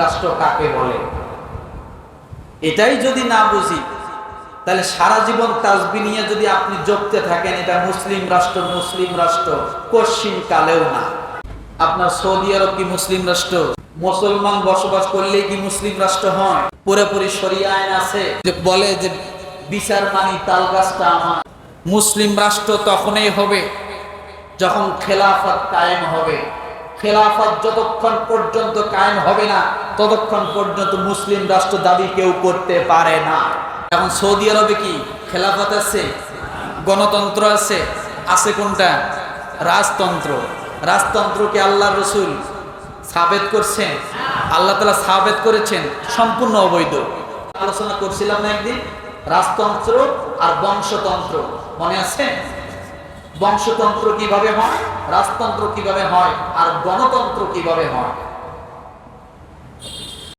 রাষ্ট্র কাকে বলে। এটাই যদি না বুঝি, তাহলে সারা জীবন তাসবিহ নিয়ে যদি আপনি জপতে থাকেন এটা মুসলিম রাষ্ট্র কশিন কালেও না। আপনার সৌদি আরব কি মুসলিম রাষ্ট্র? মুসলমান বসবাস করলেই কি মুসলিম রাষ্ট্র হয়? পুরোপুরি শরিয়া আইন আছে যে বলে যে বিচার মানি তাল গাছটা আমার। মুসলিম রাষ্ট্র তখনই হবে যখন খেলাফত কায়েম হবে। খেলাফত যতক্ষণ পর্যন্ত কায়েম হবে না ততক্ষণ পর্যন্ত মুসলিম রাষ্ট্র দাবি কেউ করতে পারে না। এখন সৌদি আরবে কি খেলাফত আছে? গণতন্ত্র আছে? আছে কোনটা? রাজতন্ত্র। রাজতন্ত্রকে আল্লাহর রাসূল সাবেত করছেন, আল্লাহ তাআলা সাবেত করেছেন সম্পূর্ণ অবৈধ। আলোচনা করছিলাম না একদিন, রাজতন্ত্র আর বংশতন্ত্র, মনে আছে? বংশতন্ত্র কিভাবে হয়, রাজতন্ত্র কিভাবে হয়, আর গণতন্ত্র কিভাবে হয়।